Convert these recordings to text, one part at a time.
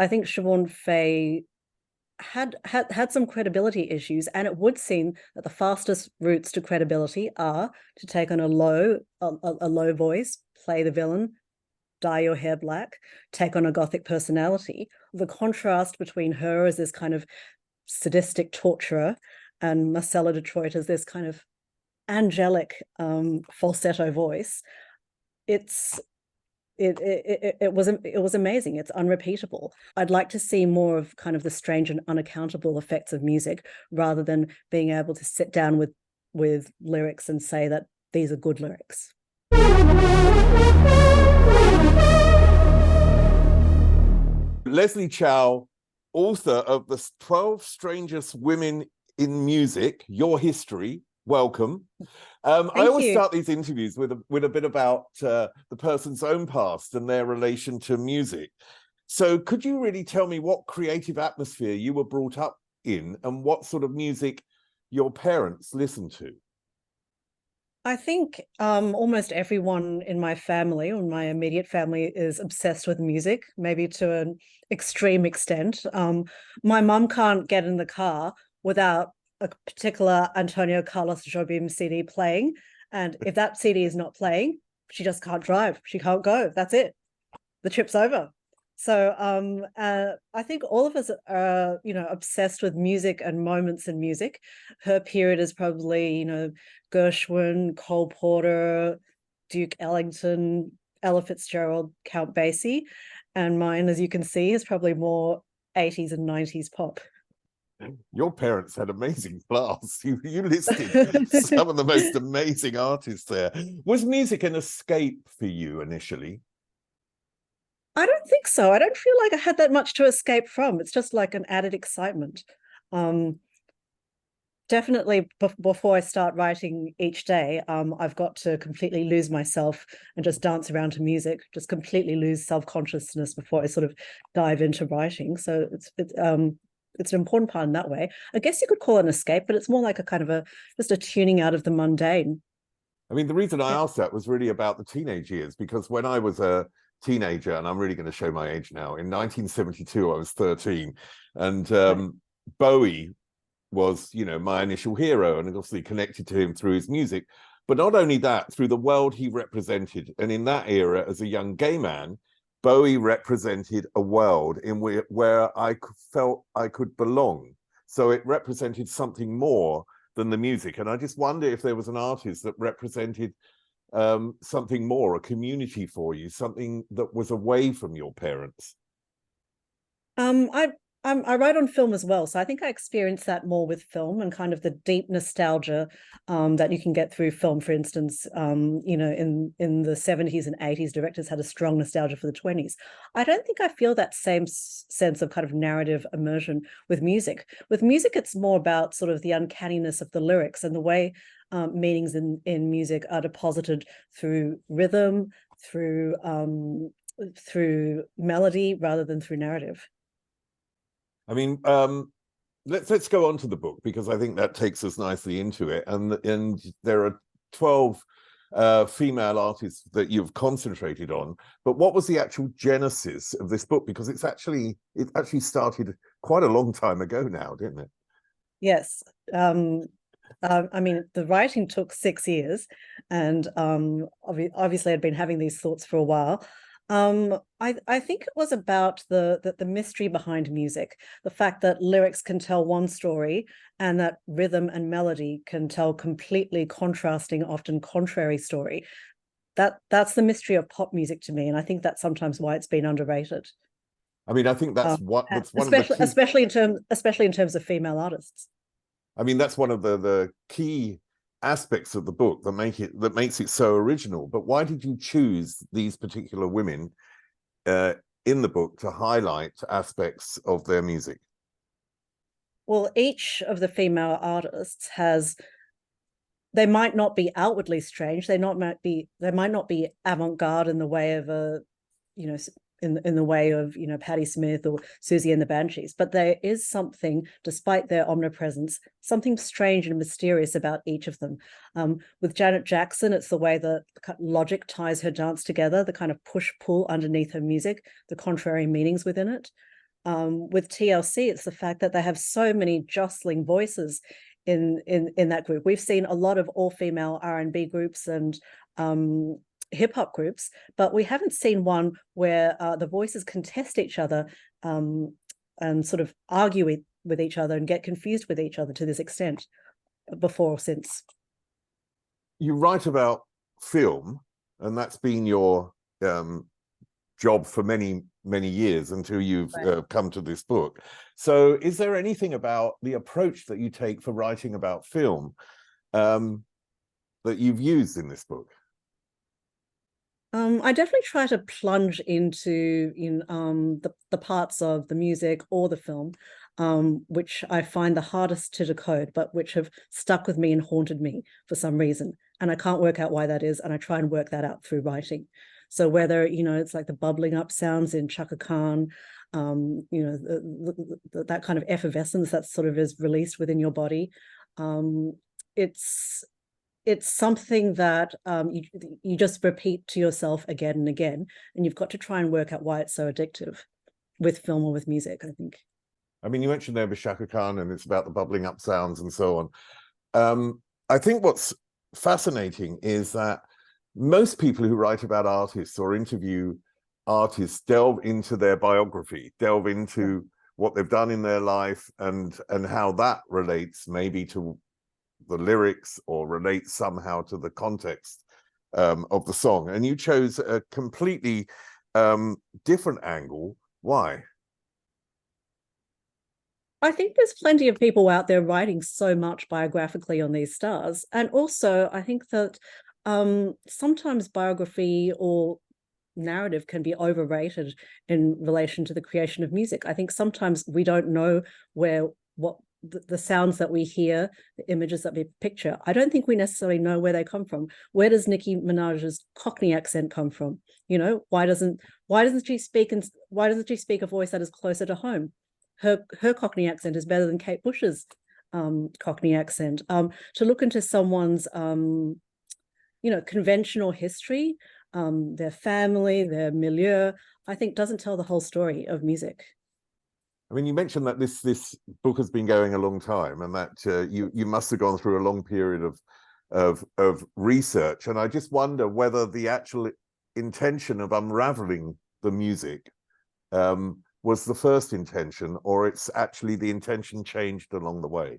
I think Siobhan Fay had some credibility issues, and it would seem that the fastest routes to credibility are to take on a low voice, play the villain, dye your hair black, take on a gothic personality. The contrast between her as this kind of sadistic torturer and Marcella Detroit as this kind of angelic falsetto voice, it's it was amazing. It's unrepeatable. I'd like to see more of kind of the strange and unaccountable effects of music rather than being able to sit down with lyrics and say that these are good lyrics. Lesley Chow, author of the 12 Strangest Women in Music, Your History. Welcome. I always start these interviews with a bit about the person's own past and their relation to music. So could you really tell me what creative atmosphere you were brought up in and what sort of music your parents listened to? I think almost everyone in my family or my immediate family is obsessed with music, maybe to an extreme extent. My mum can't get in the car without a particular Antonio Carlos Jobim CD playing. And if that CD is not playing, she just can't drive. She can't go. That's it. The trip's over. So I think all of us are, obsessed with music and moments in music. Her period is probably, Gershwin, Cole Porter, Duke Ellington, Ella Fitzgerald, Count Basie. And mine, as you can see, is probably more 80s and 90s pop. Your parents had amazing class. You listed some of the most amazing artists there. Was music an escape for you initially? I don't think so. I don't feel like I had that much to escape from. It's just like an added excitement. Definitely before I start writing each day, I've got to completely lose myself and just dance around to music, just completely lose self-consciousness before I sort of dive into writing. So it's an important part in that way. I guess you could call it an escape, but it's more like a kind of just a tuning out of the mundane. I mean, the reason I asked that was really about the teenage years, because when I was a teenager, and I'm really going to show my age now, in 1972, I was 13, and Bowie was, my initial hero, and obviously connected to him through his music. But not only that, through the world he represented. And in that era, as a young gay man, Bowie represented a world in where I felt I could belong. So it represented something more than the music. And I just wonder if there was an artist that represented something more, a community for you, something that was away from your parents. I write on film as well, so I think I experienced that more with film and kind of the deep nostalgia that you can get through film. For instance, in the 70s and 80s, directors had a strong nostalgia for the 20s. I don't think I feel that same sense of kind of narrative immersion with music. With music, it's more about sort of the uncanniness of the lyrics and the way meanings in music are deposited through rhythm, through melody, rather than through narrative. I mean, let's go on to the book, because I think that takes us nicely into it. And there are 12 female artists that you've concentrated on. But what was the actual genesis of this book? Because it actually started quite a long time ago now, didn't it? Yes. I mean, the writing took 6 years, and obviously I'd been having these thoughts for a while. I think it was about the mystery behind music, the fact that lyrics can tell one story and that rhythm and melody can tell completely contrasting, often contrary story. That's the mystery of pop music to me, and I think that's sometimes why it's been underrated. I mean, I think that's especially in terms of female artists. I mean, that's one of the key aspects of the book that makes it so original. But why did you choose these particular women in the book to highlight aspects of their music? Well, each of the female artists they might not be outwardly strange. They might not be avant-garde in the way of in the way of Patti Smith or Susie and the Banshees, but there is something, despite their omnipresence, something strange and mysterious about each of them. With Janet Jackson, it's the way that logic ties her dance together, the kind of push-pull underneath her music, the contrary meanings within it. With TLC, it's the fact that they have so many jostling voices in that group. We've seen a lot of all-female R&B groups and hip hop groups, but we haven't seen one where the voices contest each other and sort of argue with each other and get confused with each other to this extent before or since. You write about film, and that's been your job for many years until you've come to this book. So is there anything about the approach that you take for writing about film that you've used in this book? I definitely try to plunge into the parts of the music or the film, which I find the hardest to decode, but which have stuck with me and haunted me for some reason. And I can't work out why that is. And I try and work that out through writing. So whether, it's like the bubbling up sounds in Chaka Khan, that kind of effervescence that sort of is released within your body. It's something that you just repeat to yourself again and again, and you've got to try and work out why it's so addictive with film or with music, I think. I mean, you mentioned there with Shaka Khan, and it's about the bubbling up sounds and so on. I think what's fascinating is that most people who write about artists or interview artists delve into their biography, delve into what they've done in their life and how that relates maybe to the lyrics or relates somehow to the context of the song. And you chose a completely different angle. Why? I think there's plenty of people out there writing so much biographically on these stars. And also, I think that sometimes biography or narrative can be overrated in relation to the creation of music. I think sometimes we don't know what the sounds that we hear, the images that we picture, I don't think we necessarily know where they come from. Where does Nicki Minaj's Cockney accent come from? Why doesn't she speak a voice that is closer to home? Her Cockney accent is better than Kate Bush's Cockney accent. To look into someone's conventional history, their family, their milieu, I think doesn't tell the whole story of music. I mean, you mentioned that this book has been going a long time, and that you must have gone through a long period of research. And I just wonder whether the actual intention of unraveling the music was the first intention, or it's actually the intention changed along the way.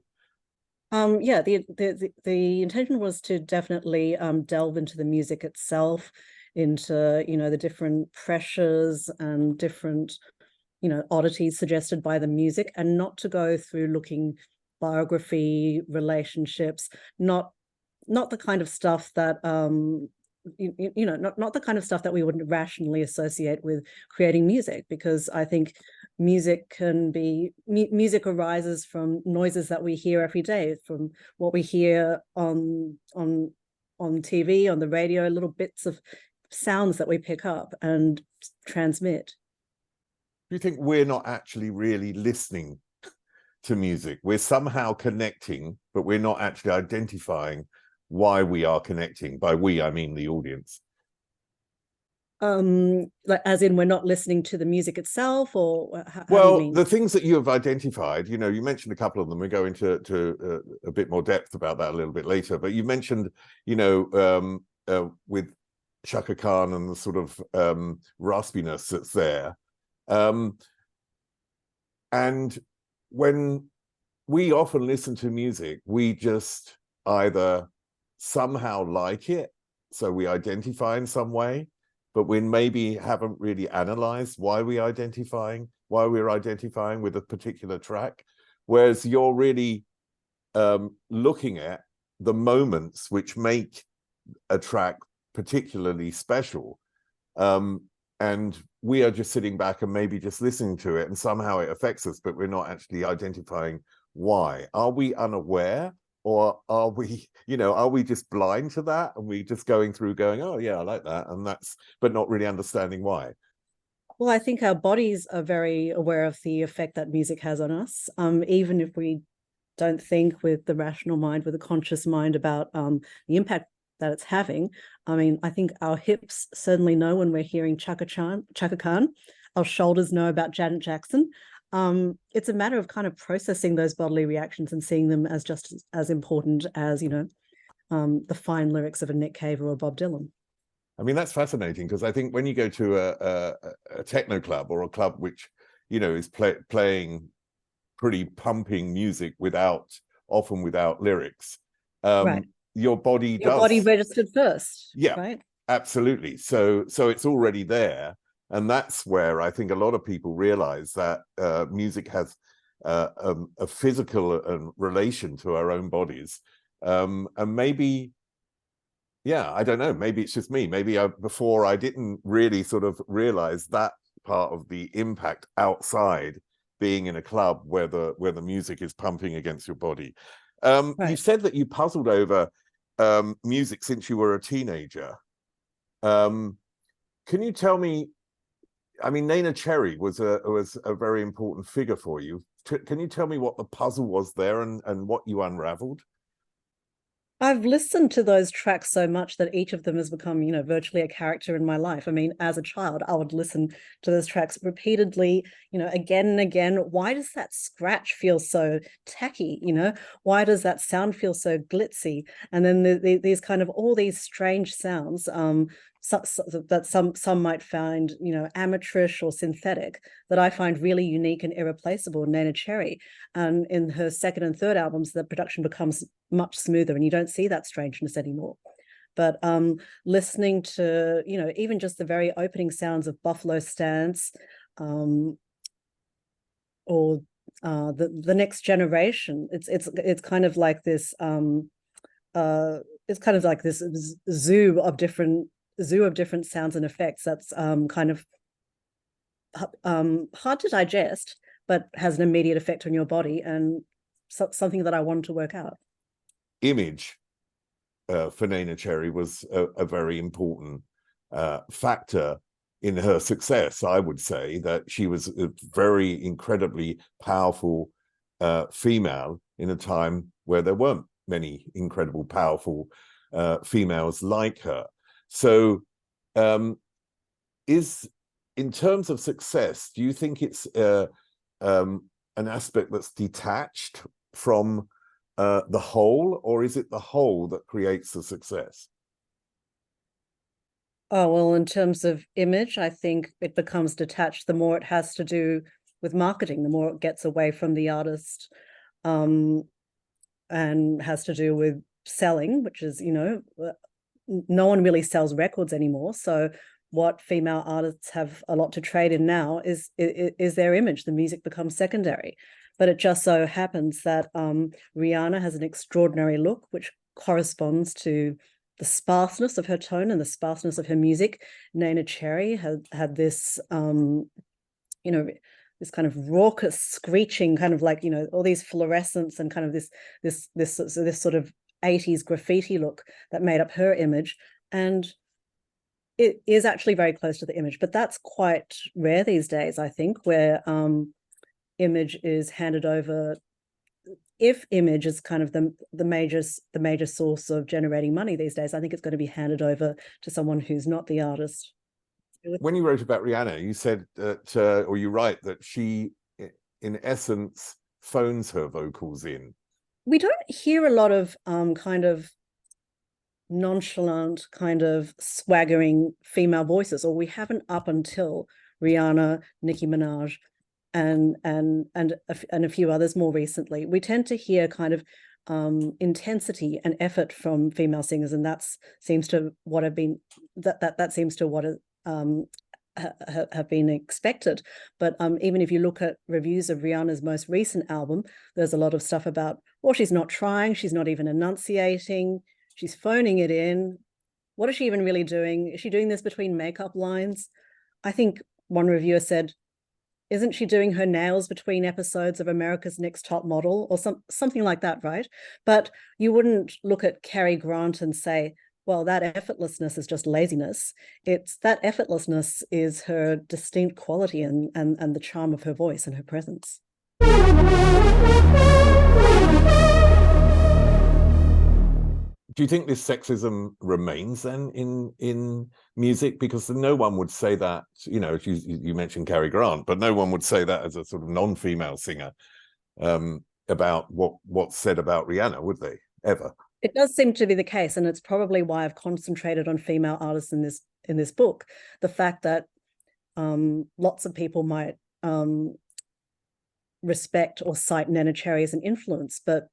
Yeah, the intention was to definitely delve into the music itself, into the different pressures and different oddities suggested by the music, and not to go through looking biography, relationships, not the kind of stuff that not the kind of stuff that we would rationally associate with creating music, because I think music arises from noises that we hear every day, from what we hear on TV, on the radio, little bits of sounds that we pick up and transmit. Do you think we're not actually really listening to music? We're somehow connecting, but we're not actually identifying why we are connecting. By we, I mean the audience. Like, as in, we're not listening to the music itself, or how well, do you mean? The things that you have identified, you mentioned a couple of them. We go into a bit more depth about that a little bit later. But you mentioned, with Chaka Khan and the sort of raspiness that's there. And when we often listen to music, we just either somehow like it, so we identify in some way, but we maybe haven't really analyzed why we're identifying with a particular track. Whereas you're really looking at the moments which make a track particularly special. And we are just sitting back and maybe just listening to it, and somehow it affects us, but we're not actually identifying why. Are we unaware, or are we just blind to that, and we just going through going, oh yeah, I like that, and that's, but not really understanding why? Well, I think our bodies are very aware of the effect that music has on us, even if we don't think with the rational mind, with a conscious mind, about the impact that it's having. I mean, I think our hips certainly know when we're hearing Chaka Khan. Our shoulders know about Janet Jackson. it's a matter of kind of processing those bodily reactions and seeing them as just as important as, you know, the fine lyrics of a Nick Cave or a Bob Dylan. I mean, that's fascinating, because I think when you go to a techno club, or a club which, you know, is playing pretty pumping music often without lyrics, Right. your body Your body registered first. Yeah, right. Absolutely. So it's already there, and that's where I think a lot of people realize that music has a physical relation to our own bodies, and maybe. Yeah, I don't know. Maybe it's just me. Maybe before I didn't really sort of realize that part of the impact outside being in a club where the music is pumping against your body. You Right. said that you puzzled over music since you were a teenager. Can you tell me? I mean, Neneh Cherry was a very important figure for you. Can you tell me what the puzzle was there, and what you unraveled? I've listened to those tracks so much that each of them has become, you know, virtually a character in my life. I mean, as a child, I would listen to those tracks repeatedly, you know, again and again. Why does that scratch feel so tacky? You know, why does that sound feel so glitzy? And then these kind of all these strange sounds, that some might find, you know, amateurish or synthetic, that I find really unique and irreplaceable in Neneh Cherry. And in her second and third albums, the production becomes much smoother, and you don't see that strangeness anymore. But listening to, you know, even just the very opening sounds of Buffalo Stance, or the Next Generation, it's kind of like this it's kind of like this zoo of different sounds and effects that's kind of hard to digest, but has an immediate effect on your body, and something that I wanted to work out. Image for Neneh Cherry was a very important factor in her success. I would say that she was a very incredibly powerful female in a time where there weren't many incredible, powerful females like her. So in terms of success, do you think it's an aspect that's detached from the whole, or is it the whole that creates the success? Oh, well, in terms of image, I think it becomes detached the more it has to do with marketing, the more it gets away from the artist, and has to do with selling, which is, you know, no one really sells records anymore. So what female artists have a lot to trade in now is their image. The music becomes secondary. But it just so happens that Rihanna has an extraordinary look, which corresponds to the sparseness of her tone and the sparseness of her music. Neneh Cherry had this, you know, this kind of raucous screeching, kind of like, you know, all these fluorescents and kind of this sort of 80s graffiti look that made up her image. And it is actually very close to the image, but that's quite rare these days, I think, where image is handed over. If image is kind of the major source of generating money these days, I think it's going to be handed over to someone who's not the artist. When you wrote about Rihanna, you said that, or you write that she, in essence, phones her vocals in. We don't hear a lot of kind of nonchalant, kind of swaggering female voices, or we haven't up until Rihanna, Nicki Minaj, and a few others more recently. We tend to hear kind of intensity and effort from female singers, and that seems to what have been have been expected. But even if you look at reviews of Rihanna's most recent album, there's a lot of stuff about, well, she's not trying, she's not even enunciating, she's phoning it in. What is she even really doing? Is she doing this between makeup lines? I think one reviewer said, isn't she doing her nails between episodes of America's Next Top Model, or something like that, right? But you wouldn't look at Cary Grant and say, well, that effortlessness is just laziness. It's that effortlessness is her distinct quality and the charm of her voice and her presence. Do you think this sexism remains then in music? Because no one would say that, you know, you mentioned Cary Grant, but no one would say that as a sort of non-female singer about what's said about Rihanna, would they ever? It does seem to be the case, and it's probably why I've concentrated on female artists in this book. The fact that lots of people might respect or cite Neneh Cherry as an influence, but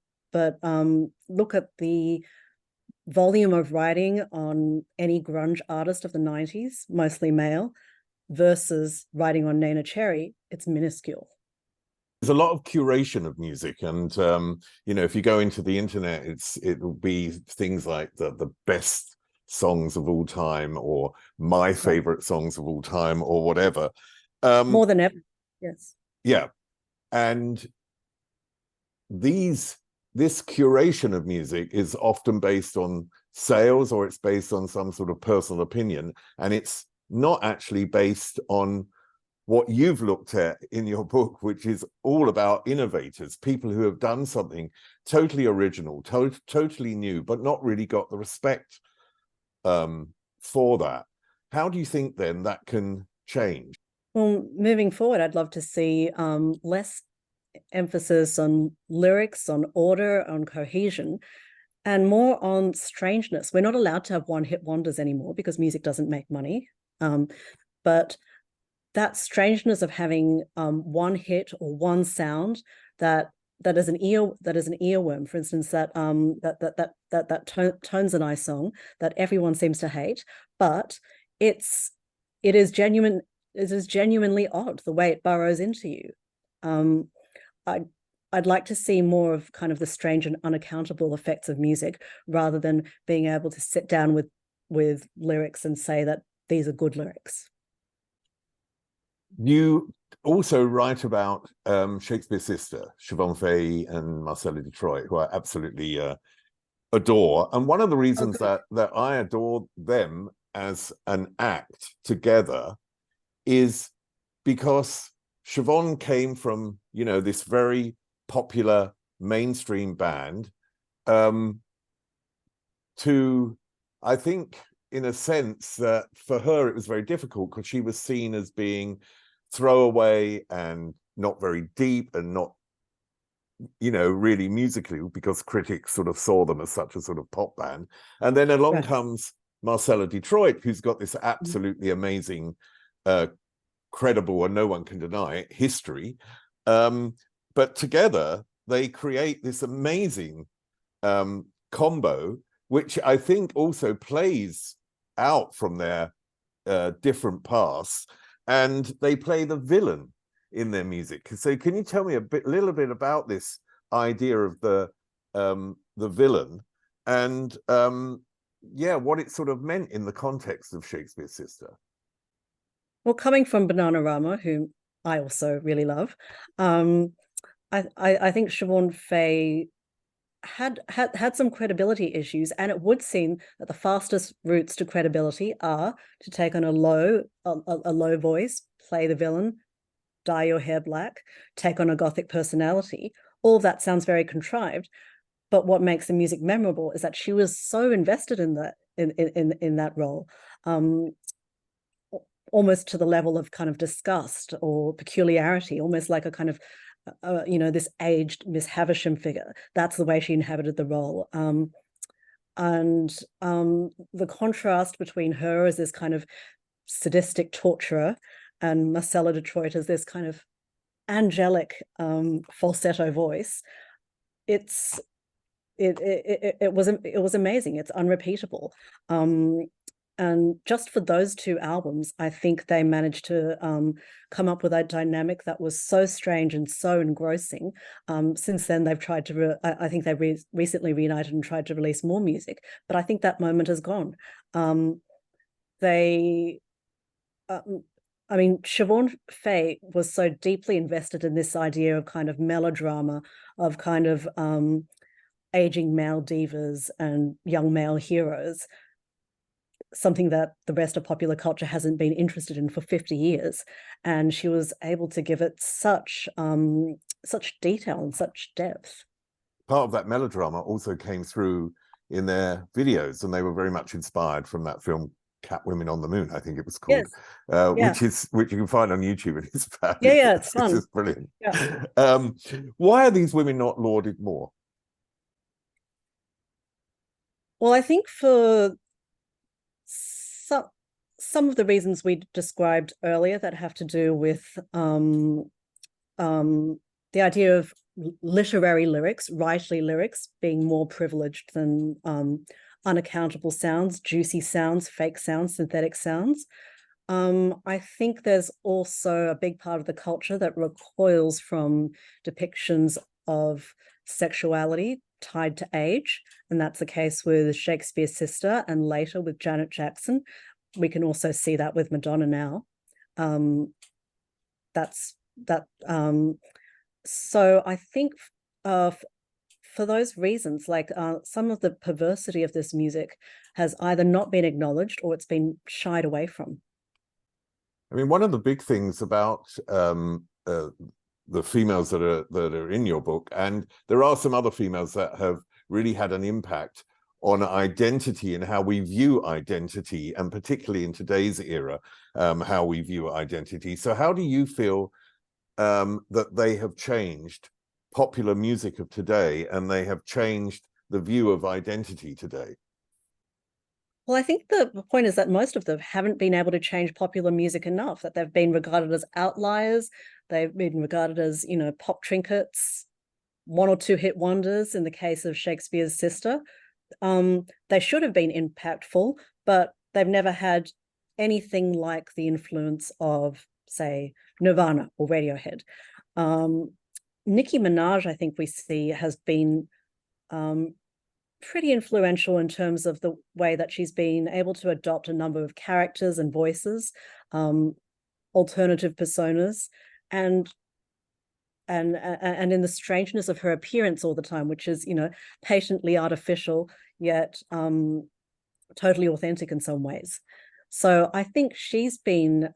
look at the volume of writing on any grunge artist of the 90s, mostly male, versus writing on Neneh Cherry, it's minuscule. There's a lot of curation of music, and you know, if you go into the internet, it will be things like the best songs of all time, or my favorite songs of all time, or whatever. More than ever, yes. Yeah, and this curation of music is often based on sales, or it's based on some sort of personal opinion, and it's not actually based on what you've looked at in your book, which is all about innovators, people who have done something totally original, totally new, but not really got the respect for that. How do you think then that can change? Well, moving forward, I'd love to see less emphasis on lyrics, on order, on cohesion, and more on strangeness. We're not allowed to have one-hit wonders anymore because music doesn't make money. But that strangeness of having one hit or one sound that is an earworm, for instance, that Tones and I song that everyone seems to hate, but it is genuinely odd the way it burrows into you. I'd like to see more of kind of the strange and unaccountable effects of music, rather than being able to sit down with lyrics and say that these are good lyrics. You also write about Shakespeare's sister, Siobhan Fay and Marcella Detroit, who I absolutely adore. And one of the reasons that I adore them as an act together is because Siobhan came from, you know, this very popular mainstream band to, I think, in a sense that for her it was very difficult because she was seen as being throwaway and not very deep and not, you know, really musically, because critics sort of saw them as such a sort of pop band. And then along comes Marcella Detroit, who's got this absolutely amazing credible, and no one can deny it, history, but together they create this amazing combo, which I think also plays out from their different paths, and they play the villain in their music. So can you tell me a little bit about this idea of the villain, and yeah, what it sort of meant in the context of Shakespeare's sister? Well, coming from Bananarama, whom I also really love, I think Siobhan Fay had some credibility issues, and it would seem that the fastest routes to credibility are to take on a low voice, play the villain, dye your hair black, take on a gothic personality. All of that sounds very contrived, but what makes the music memorable is that she was so invested in that role, almost to the level of kind of disgust or peculiarity, almost like a kind of you know, this aged Miss Havisham figure. That's the way she inhabited the role. And the contrast between her as this kind of sadistic torturer and Marcella Detroit as this kind of angelic falsetto voice, it was amazing. It's unrepeatable. And just for those two albums, I think they managed to come up with a dynamic that was so strange and so engrossing. Since then, they've tried to, I think they recently reunited and tried to release more music, but I think that moment has gone. I mean, Siobhan Fay was so deeply invested in this idea of kind of melodrama, of kind of aging male divas and young male heroes, something that the rest of popular culture hasn't been interested in for 50 years. And she was able to give it such detail and such depth. Part of that melodrama also came through in their videos, and they were very much inspired from that film Cat Women on the Moon, I think it was called, Yes. which you can find on YouTube, and it's Yeah, it's it's fun. just brilliant. Yeah. Why are these women not lauded more? Well, I think for some of the reasons we described earlier that have to do with the idea of literary lyrics, writely lyrics, being more privileged than unaccountable sounds, juicy sounds, fake sounds, synthetic sounds. I think there's also a big part of the culture that recoils from depictions of sexuality tied to age, and that's the case with Shakespeare's sister and later with Janet Jackson. We can also see that with Madonna now. That's that. So I think for those reasons, like some of the perversity of this music has either not been acknowledged or it's been shied away from. I mean, one of the big things about the females that are in your book, and there are some other females that have really had an impact on identity and how we view identity, and particularly in today's era, how we view identity. So how do you feel that they have changed popular music of today, and they have changed the view of identity today? Well, I think the point is that most of them haven't been able to change popular music enough, that they've been regarded as outliers. They've been regarded as, pop trinkets, one or two hit wonders in the case of Shakespeare's sister. They should have been impactful, but they've never had anything like the influence of, say, Nirvana or Radiohead. Nicki Minaj, I think we see, has been pretty influential in terms of the way that she's been able to adopt a number of characters and voices, alternative personas, and in the strangeness of her appearance all the time, which is, patently artificial, yet totally authentic in some ways. So I think she's been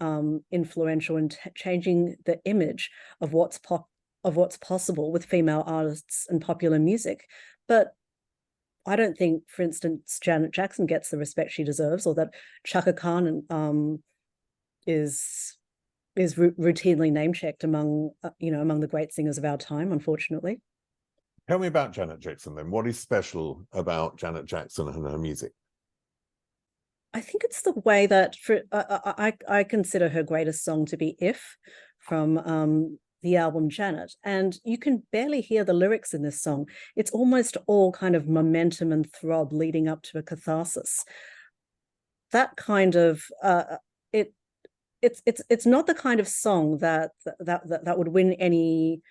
influential in changing the image of what's possible with female artists and popular music. But I don't think, for instance, Janet Jackson gets the respect she deserves, or that Chaka Khan is routinely name checked among among the great singers of our time, unfortunately. Tell me about Janet Jackson then. What is special about Janet Jackson and her music? I think it's the way that I consider her greatest song to be "If" from the album Janet, and you can barely hear the lyrics in this song. It's almost all kind of momentum and throb leading up to a catharsis. That kind of it's not the kind of song that would win any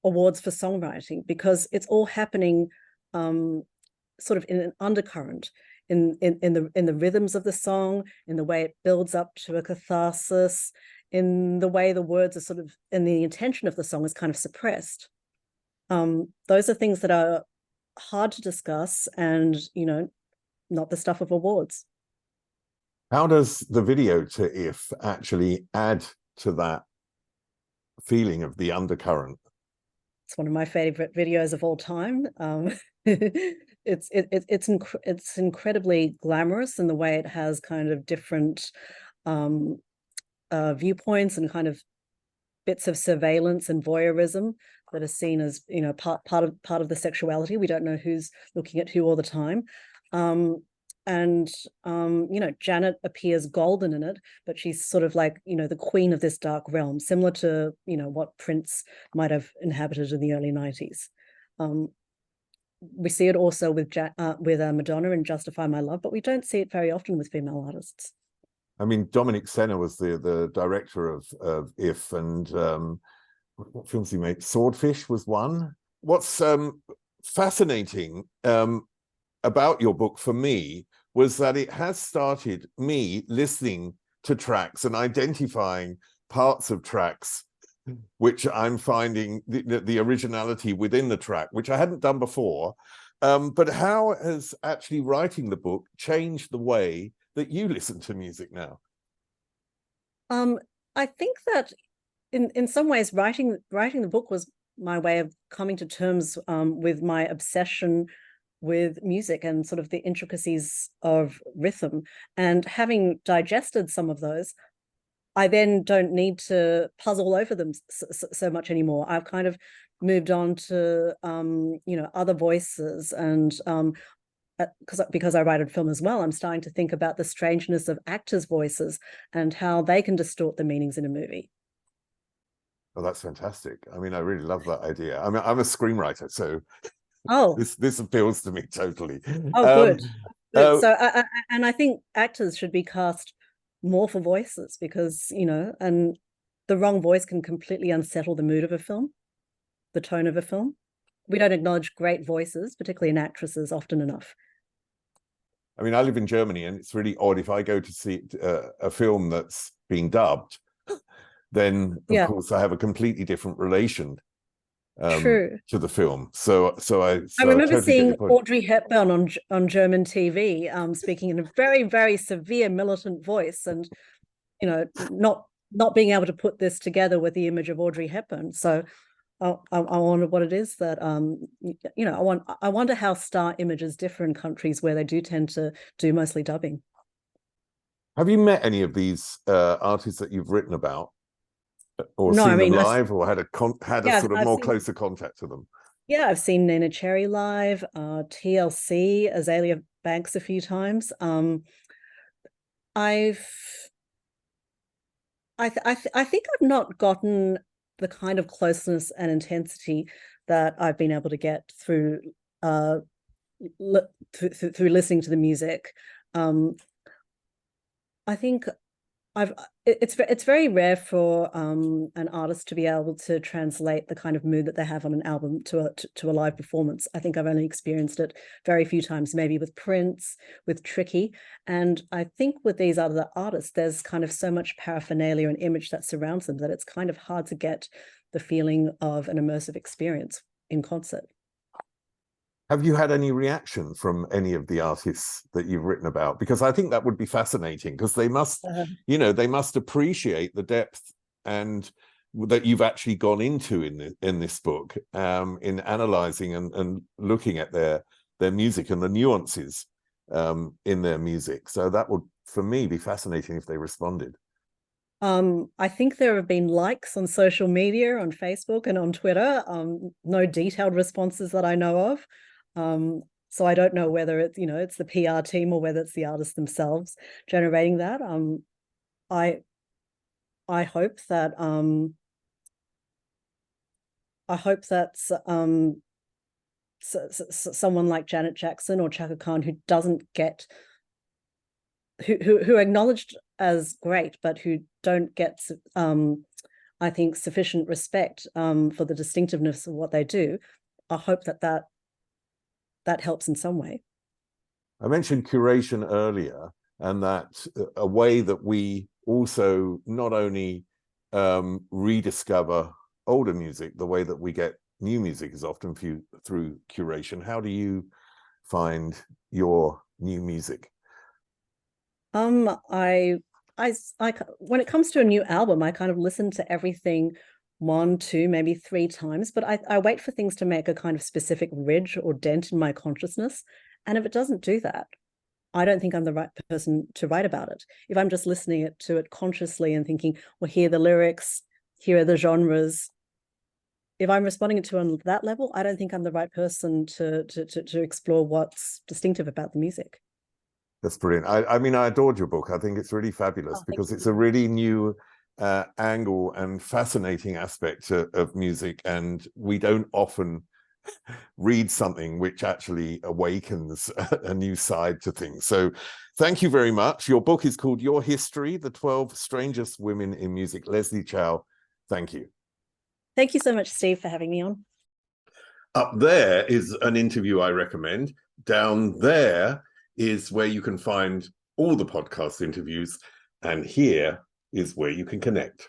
awards for songwriting, because it's all happening sort of in an undercurrent in the rhythms of the song, in the way it builds up to a catharsis, in the way the words are sort of, and the intention of the song is kind of suppressed. Those are things that are hard to discuss, and not the stuff of awards. How does the video to "If" actually add to that feeling of the undercurrent? It's one of my favorite videos of all time. It's incredibly glamorous in the way it has kind of different viewpoints and kind of bits of surveillance and voyeurism that are seen as part of the sexuality. We don't know who's looking at who all the time. Janet appears golden in it, but she's sort of like, the queen of this dark realm, similar to, what Prince might have inhabited in the early 90s. We see it also with Madonna in Justify My Love, but we don't see it very often with female artists. I mean, Dominic Senna was the director of "If," and what films he made? Swordfish was one. What's fascinating about your book for me was that it has started me listening to tracks and identifying parts of tracks which I'm finding the originality within the track, which I hadn't done before. But how has actually writing the book changed the way that you listen to music now? I think that in some ways writing the book was my way of coming to terms with my obsession with music and sort of the intricacies of rhythm. And having digested some of those, I then don't need to puzzle over them so much anymore. I've kind of moved on to other voices, and because I write in film as well, I'm starting to think about the strangeness of actors' voices and how they can distort the meanings in a movie. Oh, that's fantastic. I mean, I really love that idea. I mean, I'm a screenwriter, so Oh, this appeals to me totally. good. Oh, So, and I think actors should be cast more for voices because, and the wrong voice can completely unsettle the mood of a film, the tone of a film. We don't acknowledge great voices, particularly in actresses, often enough. I mean, I live in Germany, and it's really odd if I go to see a film that's being dubbed, then of course I have a completely different relation True. to the film. So I remember totally seeing Audrey Hepburn on German TV, speaking in a very, very severe militant voice, and not being able to put this together with the image of Audrey Hepburn. So I wonder what it is that I wonder how star images differ in countries where they do tend to do mostly dubbing. Have you met any of these artists that you've written about, or No, seen them live, or had a sort of more closer contact to them? Yeah, I've seen Neneh Cherry live, TLC, Azalea Banks a few times. I think I've not gotten the kind of closeness and intensity that I've been able to get through through listening to the music. I think it's very rare for an artist to be able to translate the kind of mood that they have on an album to a live performance. I think I've only experienced it very few times, maybe with Prince, with Tricky. And I think with these other artists, there's kind of so much paraphernalia and image that surrounds them that it's kind of hard to get the feeling of an immersive experience in concert. Have you had any reaction from any of the artists that you've written about? Because I think that would be fascinating, because they must, they must appreciate the depth and that you've actually gone into in this book, in analyzing and looking at their music and the nuances in their music. So that would, for me, be fascinating if they responded. I think there have been likes on social media, on Facebook and on Twitter. No detailed responses that I know of. So I don't know whether it's, it's the PR team or whether it's the artists themselves generating that. I hope that someone like Janet Jackson or Chaka Khan, who doesn't get, who are acknowledged as great, but who don't get, I think, sufficient respect for the distinctiveness of what they do. I hope that helps in some way. I mentioned curation earlier, and that a way that we also not only rediscover older music, the way that we get new music is often through curation. How do you find your new music? I when it comes to a new album, I kind of listen to everything 1, 2, maybe 3 times, but I wait for things to make a kind of specific ridge or dent in my consciousness. And if it doesn't do that, I don't think I'm the right person to write about it. If I'm just listening to it consciously and thinking, well, here are the lyrics, here are the genres. If I'm responding to it on that level, I don't think I'm the right person to explore what's distinctive about the music. That's brilliant. I mean, I adored your book. I think it's really fabulous because it's a really new angle and fascinating aspect of music, and we don't often read something which actually awakens a new side to things. So thank you very much. Your book is called Your History, The 12 Strangest Women in Music. Lesley Chow, thank you. Thank you so much, Steve, for having me on. Up there is an interview I recommend. Down there is where you can find all the podcast interviews, and here is where you can connect.